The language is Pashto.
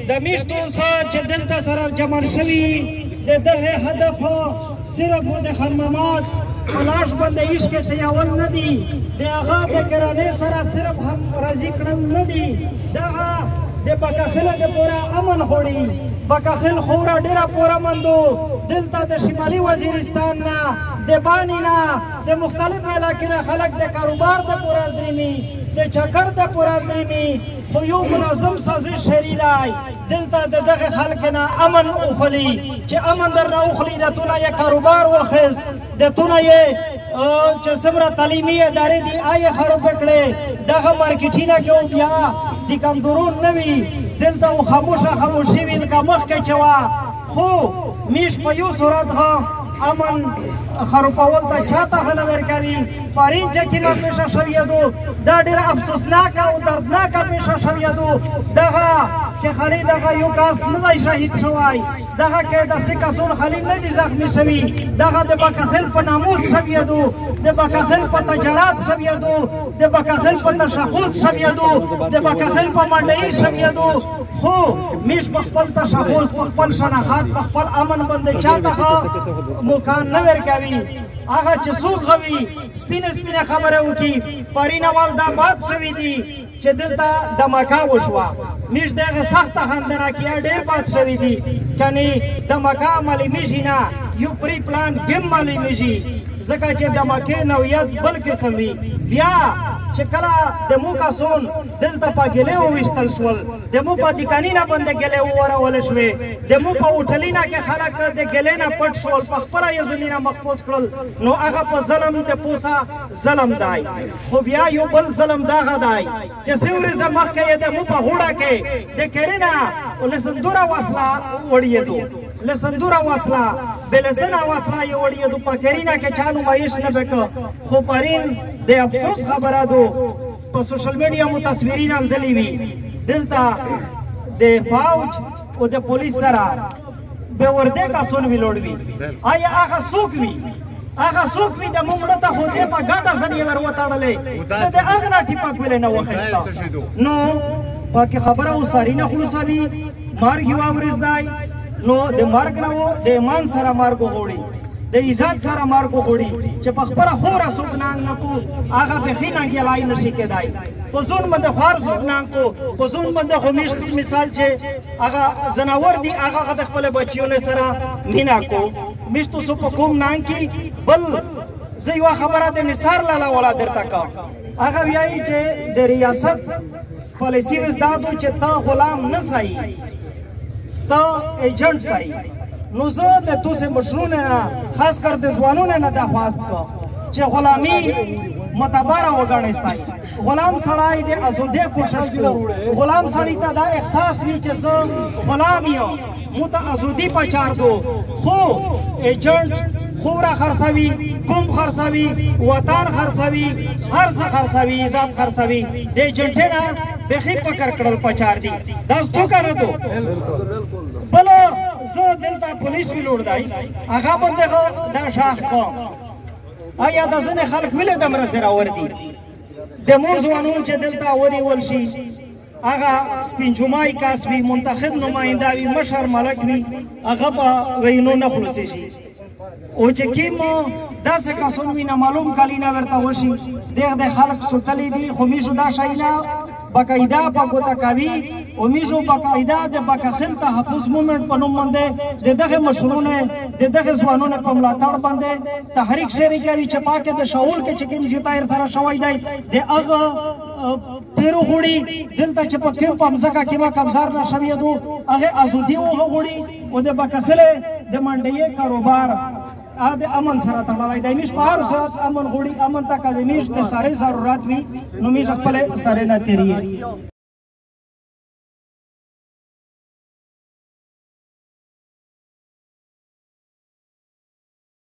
د میشتو سره چې دلته سره جمع شوي د دغه هدف صرف د خرمامات په لاش باندې عشق تیاول نه دي د هغه د کرانې سره صرف هم راضي کړل نه دي دغه د بکاخل د پورا امن غوړي بکاخل خورا ډیره پورا مندو دلته د شمالي وزیرستان نه د بانی نه د مختلف علاقې نه خلک د کاروبار د پورا درېمي د چکر د پورا درېمي خو یو منظم سازش شری لای دلته د دغه خلک نه امن اخلي چې امن در نه اخلي د تونه یې کاروبار وخیست د تونه یې چې څومره تعلیمي ادارې دي آی خراب کړي دغه مارکیټینه کې بیا د کندورون نه وي دلته خاموشي وي لکه مخکې چې وه خو میش په یو صورت امن خرابول ته چاته نه ورکوي پرین چې کومه پیښه شوې ده دا ډېره افسوسناکه او دردناکه پیښه شوې ده دغه کې خالي دغه یو کس نه دی شهید شوی دغه کې داسې کسان خالي نه دي زخمي شوي دغه د بکاخل په ناموس شوې ده د بکاخل په تجارت شوې ده د بکاخل په تشخص شوې ده د بکاخل په منډۍ شوې ده خو میش په خپل تشخص په خپل شناخت په خپل امن باندې چاته مکان نه ورکوي هغه چې څوک غوي سپینه خبره وکړي پرینوال دا بات شوي دي چې دلته دماکه وشوه میش دغه سخته خندنه کې ډېر بات شوي دي کني دماکه معلومیږي نه یو پری پلان ګیم معلومیږي ځکه چې دماکې نوعیت بل قسم وي بیا چې کله د مو کسون دلته په ګلې وویشتل شول د مو په دکانینه باندې ګلې وورول شوې د مو په هوټلینه کې خلک د ګلې نه پټ شول په خپله یې ځینې محفوظ کړل نو هغه په ظلم د پوسه ظلم دی خو بیا یو بل ظلم دغه دی چې څه ورځې مخکې یې د مو په غوړه کې د کرینه له صندوره وسله وړیېدو له صندوره وسله بلسنه وسله یې وړیېدو په کرینه کې چا نمایش نه وکړ خو پرین د افسوس خبره ده په سوشل میډیا مو تصویرونه لیدلې وي دلته د فوج او د پولیس سره به ورده کسان ویلوړ وي آیا هغه څوک وي هغه څوک وي د موږ ته خو دې په ګاډه ځنې ور وتړلې د هغه نه ټیپک ویلې نه وخېستا نو پاکي خبره وساري نه خلصوي مارګ یو امرز دی نو د مرګ نه وو د ایمان سره مرګ وغوړي د عزت سره مرګ وغوړي چې په خپله خوره څوک نانګ نه کو هغه بېخي نانګېلای نشي کېدای په ځون باندې خوار څوک نانګ کو په ځون باندې خو مثال چې هغه ځناور دي هغه د خپلو بچیانو سره مینه کو میشتو څه په کوم نانګ کې بل زه یوه خبره د نثار لاله والا درته کوم هغه وایي چې د ریاست پالیسي اوس دا ده چې ته غلام نه سایي ته ایجنټ سایي نو زه د توسې مشرونه نه خاص کر د ځوانونو نه درخواست کوم چې غلامي متبره وګڼئ غلام سړی د ازادۍ کوشش کوي غلام سړی ته دا احساس وي چې زه غلام یم مو ته ازادي پچار دو خو ایجنټ خوره خرڅوي کوم خرڅوي وطن خرڅوي هر څه خرڅوي عزت خرڅوي د ایجنټې نه بیخي فکر کړل پچار دي دا څو کنه تو بل زه دلته پولیس ویلوړ دی هغه باندې دا شاخ کوم آیا د ځینې خلک ویلې د مرسته راوردي د مو ځوانون چې دلته ونیول شي هغه سپین جمعې کاس وي منتخب نماینده وي مشر ملک وي هغه به وینو نه خلاصې شي او چې کوم داسې کسان وي نامعلوم کلینه ورته وشي د خلک سوتلی دي خو میشو دا شی نه باقاعده په ګوته کوي او میشو باقاعده د بکاخل تحفظ مومنټ په نوم باندې د دغه مشرونه د دغه ځوانونو په ملاتړ باندې تحریک شری کوي چې پاکه د شاول کې چې کوم جوتایر سره شوی دی د هغه پیرو غوړي دلته چې په کوم پمزکه کې ما کمزار نه شوی دو هغه ازودي وغوړي او د بکاخل د منډۍ کاروبار د امن سره تړلی دی میش په هر صورت امن غوړي امن ته که د میش د سارې ضرورت وي نو میش خپل سارې نه تیریږي